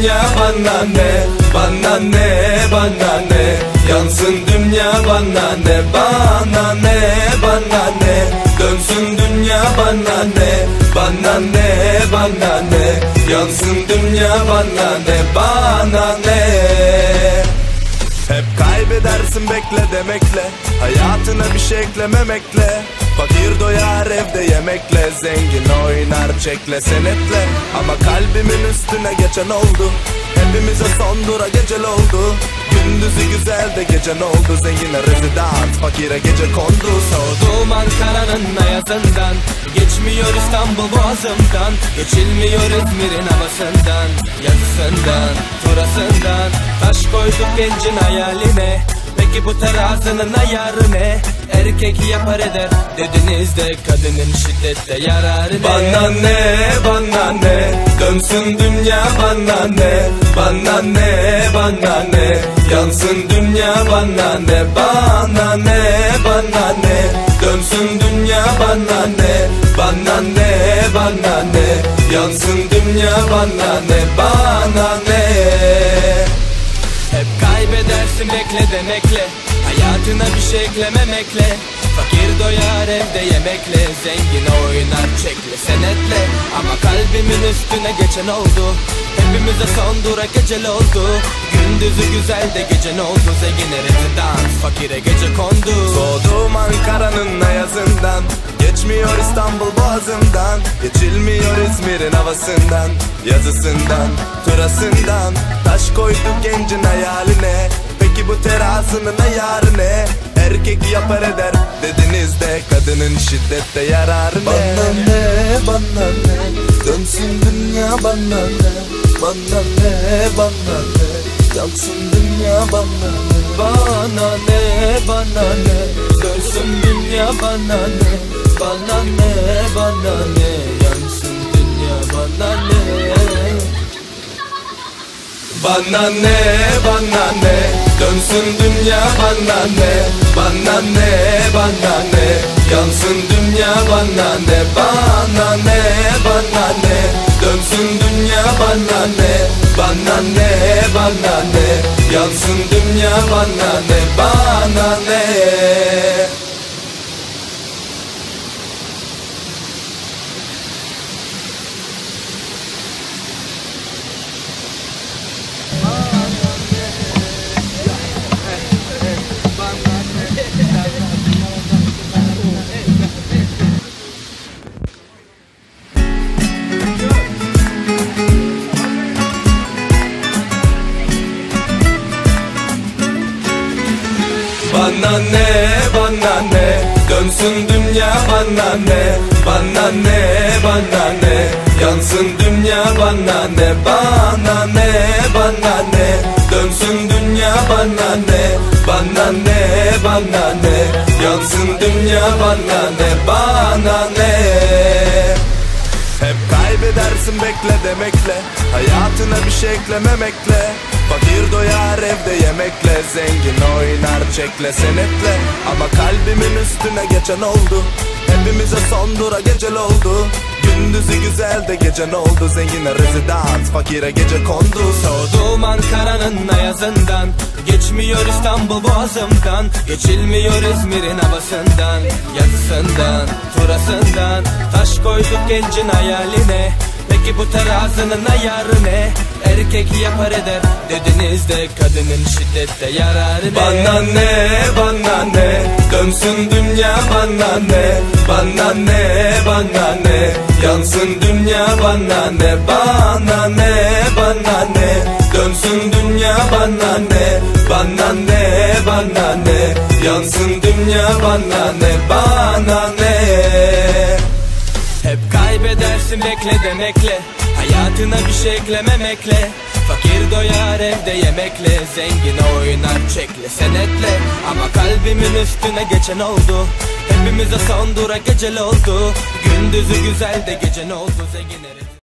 dünya bana ne, bana ne, bana ne. Yansın dünya bana ne, bana ne, bana ne. Dönsün dünya bana ne, bana ne, bana ne. Yansın dünya bana ne, bana ne. Hep kaybedersin bekle demekle, hayatına bir şey eklememekle. Fakir doyar evde yemekle, zengin oynar çekle senetle. Ama kalbimin üstüne geçen oldu, hepimize son dura gecel oldu. Gündüzü güzel de gece ne oldu, zengine rezidans, fakire gece kondu. Soğudum Ankara'nın ayazından, geçmiyor İstanbul boğazımdan, geçilmiyor İzmir'in havasından, yazısından, turasından. Taş koyduk gencin hayaline, peki bu terazinin ayarı ne? Erkek yapar eder dediniz de kadının şiddette yararı ne? Bana ne, bana ne. Dönsün dünya bana ne, bana ne, bana ne. Yansın dünya bana ne, bana ne, bana ne. Dönsün dünya bana ne, bana ne, bana ne. Yansın dünya bana ne, bana ne. Hep kaybedersin bekle demekle, hayatına bir şey eklememekle. Fakir doyar evde yemekle, zengin oynar çekle senetle. Ama kalbimin üstüne geçen oldu, hepimize son dura gecel oldu. Gündüzü güzel de gece ne oldu, zengine rezidans, fakire gece kondu. Doğdum Ankara'nın ayazından, geçmiyor İstanbul boğazından, geçilmiyor İzmir'in havasından, yazısından, turasından. Taş koyduk gencin hayaline, peki bu terazinin ayarı ne? Erkek yapar eder dediniz de kadının şiddette yararı ne? Bana ne, bana ne. Dönsün dünya bana ne, bana ne, bana ne. Yansın dünya bana ne, Bana ne, bana ne. Dönsün dünya bana ne, bana ne, bana ne. Yansın dünya bana ne. Bana ne, bana ne. Dönsün dünya bana ne, bana ne, bana ne. Yansın dünya bana ne, bana ne, bana ne. Dönsün dünya bana ne, bana ne, bana ne. Yansın dünya bana ne, bana ne. Bana ne, bana ne. Dönsün dünya bana ne, bana ne, bana ne. Yansın dünya bana ne, bana ne, bana ne. Dönsün dünya bana ne, bana ne, bana ne. Yansın dünya bana ne, bana ne. Hep kaybedersin bekle demekle, hayatına bir şey eklememekle. Fakir doyar evde yemekle, zengin oynar çekle senetle. Ama kalbimin üstüne geçen oldu, hepimize son dura gecel oldu. Gündüzü güzel de gece ne oldu, zengine rezidans, fakire gece kondu. Soğudum Ankara'nın ayazından, geçmiyor İstanbul boğazımdan, geçilmiyor İzmir'in havasından, yazısından, turasından. Taş koyduk gencin hayaline, peki bu terazinin ayarı ne? Erkek yapar eder dediniz de kadının şiddette yararı ne? Bana ne, bana ne. Dönsün dünya bana ne, bana ne, bana ne. Yansın dünya bana ne, bana ne, bana ne. Dönsün dünya bana ne, bana ne, bana ne. Yansın dünya bana ne, bana ne. Hep kaybedersin bekle demekle, hayatına bir şey eklememekle. Fakir doyar evde yemekle, zengin oynar çekle senetle. Ama kalbimin üstüne geçen oldu, hepimize son dura gecel oldu. Gündüzü güzel de gece ne oldu, zengin